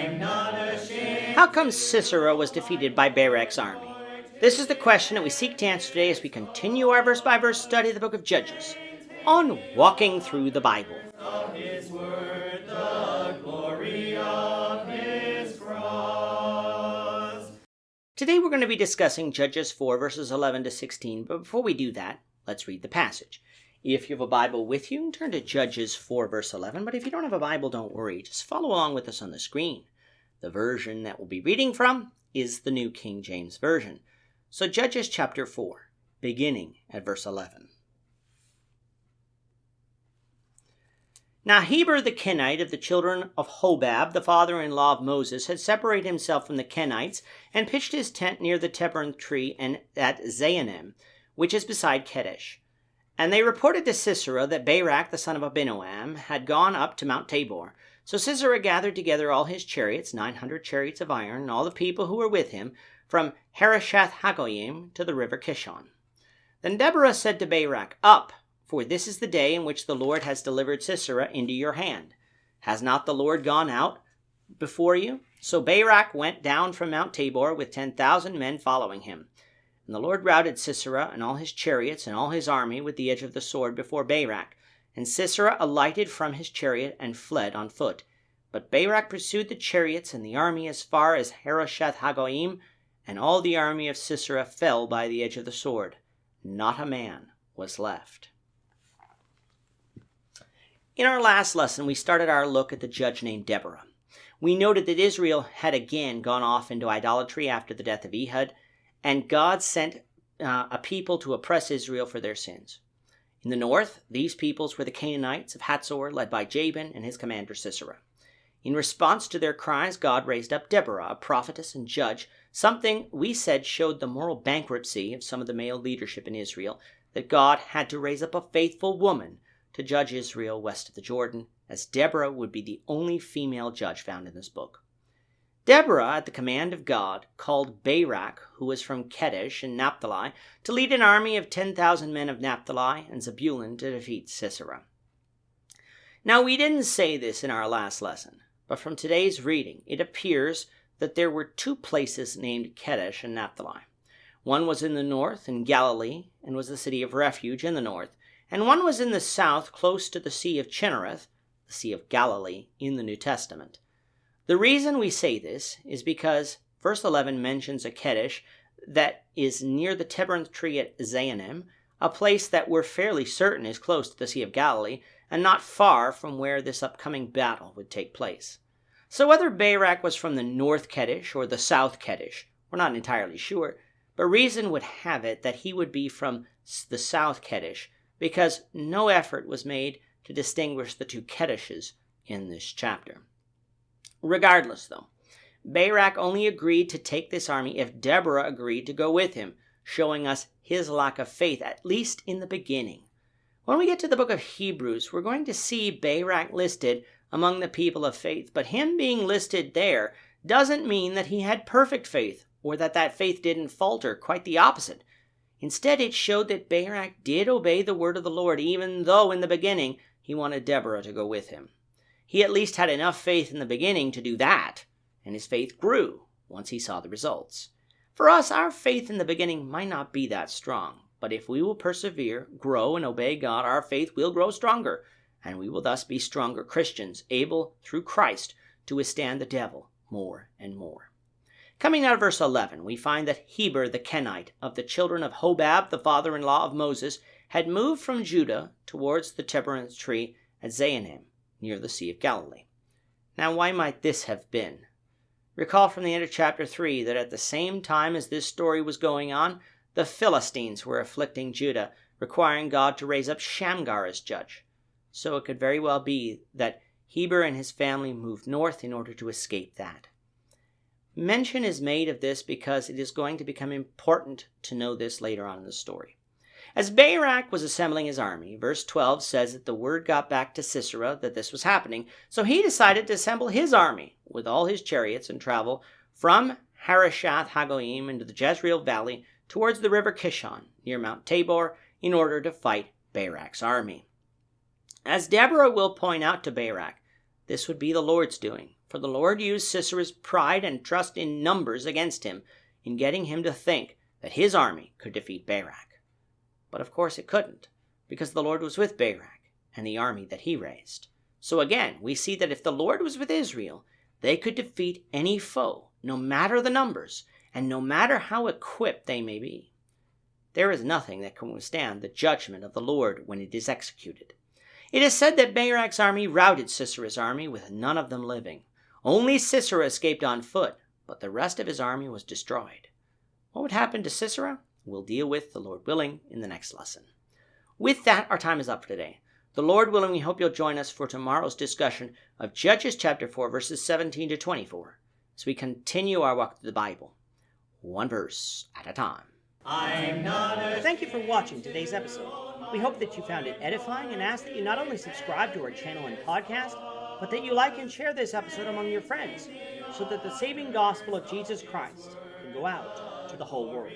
How come Sisera was defeated by BARAK'S army? This is the question that we seek to answer today as we continue our verse-by-verse study of the book of Judges on Walking Through the Bible. Today we're going to be discussing Judges 4 verses 11 to 16, but before we do that, let's read the passage. If you have a Bible with you, turn to Judges 4 verse 11, but if you don't have a Bible, don't worry. Just follow along with us on the screen. The version that we'll be reading from is the New King James Version. So Judges chapter 4, beginning at verse 11. Now Heber the Kenite of the children of Hobab, the father-in-law of Moses, had separated himself from the Kenites and pitched his tent near the terebinth tree and at Zaanannim, which is beside Kedesh. And they reported to Sisera that Barak the son of Abinoam had gone up to Mount Tabor. So Sisera gathered together all his chariots, 900 chariots of iron, and all the people who were with him, from Harosheth-Hagoyim to the river Kishon. Then Deborah said to Barak, "Up, for this is the day in which the Lord has delivered Sisera into your hand. Has not the Lord gone out before you?" So Barak went down from Mount Tabor with 10,000 men following him. And the Lord routed Sisera and all his chariots and all his army with the edge of the sword before Barak. And Sisera alighted from his chariot and fled on foot. But Barak pursued the chariots and the army as far as Harosheth-Hagoyim, and all the army of Sisera fell by the edge of the sword. Not a man was left. In our last lesson, we started our look at the judge named Deborah. We noted that Israel had again gone off into idolatry after the death of Ehud, and God sent a people to oppress Israel for their sins. In the north, these peoples were the Canaanites of Hatzor, led by Jabin and his commander Sisera. In response to their cries, God raised up Deborah, a prophetess and judge, something we said showed the moral bankruptcy of some of the male leadership in Israel, that God had to raise up a faithful woman to judge Israel west of the Jordan, as Deborah would be the only female judge found in this book. Deborah, at the command of God, called Barak, who was from Kedesh in Naphtali, to lead an army of 10,000 men of Naphtali and Zebulun to defeat Sisera. Now, we didn't say this in our last lesson, but from today's reading, it appears that there were two places named Kedesh and Naphtali. One was in the north, in Galilee, and was the city of refuge in the north, and one was in the south, close to the Sea of Chinnereth, the Sea of Galilee, in the New Testament. The reason we say this is because verse 11 mentions a Kedesh that is near the terebinth tree at Zaanannim, a place that we're fairly certain is close to the Sea of Galilee, and not far from where this upcoming battle would take place. So whether Barak was from the north Kedesh or the south Kedesh, we're not entirely sure, but reason would have it that he would be from the south Kedesh, because no effort was made to distinguish the two Kedeshes in this chapter. Regardless, though, Barak only agreed to take this army if Deborah agreed to go with him, showing us his lack of faith, at least in the beginning. When we get to the book of Hebrews, we're going to see Barak listed among the people of faith, but him being listed there doesn't mean that he had perfect faith, or that faith didn't falter. Quite the opposite. Instead, it showed that Barak did obey the word of the Lord, even though in the beginning he wanted Deborah to go with him. He at least had enough faith in the beginning to do that, and his faith grew once he saw the results. For us, our faith in the beginning might not be that strong, but if we will persevere, grow, and obey God, our faith will grow stronger, and we will thus be stronger Christians, able, through Christ, to withstand the devil more and more. Coming out of verse 11, we find that Heber the Kenite of the children of Hobab, the father-in-law of Moses, had moved from Judah towards the terebinth tree at Zaanannim, near the Sea of Galilee. Now, why might this have been? Recall from the end of chapter 3 that at the same time as this story was going on, the Philistines were afflicting Judah, requiring God to raise up Shamgar as judge. So it could very well be that Heber and his family moved north in order to escape that. Mention is made of this because it is going to become important to know this later on in the story. As Barak was assembling his army, verse 12 says that the word got back to Sisera that this was happening, so he decided to assemble his army with all his chariots and travel from Harosheth-Hagoyim into the Jezreel Valley towards the river Kishon, near Mount Tabor, in order to fight Barak's army. As Deborah will point out to Barak, this would be the Lord's doing, For the Lord used Sisera's pride and trust in numbers against him in getting him to think that his army could defeat Barak. But of course it couldn't, because the Lord was with Barak and the army that he raised. So again, we see that if the Lord was with Israel, they could defeat any foe, no matter the numbers, and no matter how equipped they may be. There is nothing that can withstand the judgment of the Lord when it is executed. It is said that Barak's army routed Sisera's army with none of them living. Only Sisera escaped on foot, but the rest of his army was destroyed. What would happen to Sisera? We'll deal with, the Lord willing, in the next lesson. With that, our time is up for today. The Lord willing, we hope you'll join us for tomorrow's discussion of Judges chapter 4, verses 17 to 24, as we continue our walk through the Bible, one verse at a time. Thank you for watching today's episode. We hope that you found it edifying and ask that you not only subscribe to our channel and podcast, but that you like and share this episode among your friends, so that the saving gospel of Jesus Christ can go out to the whole world.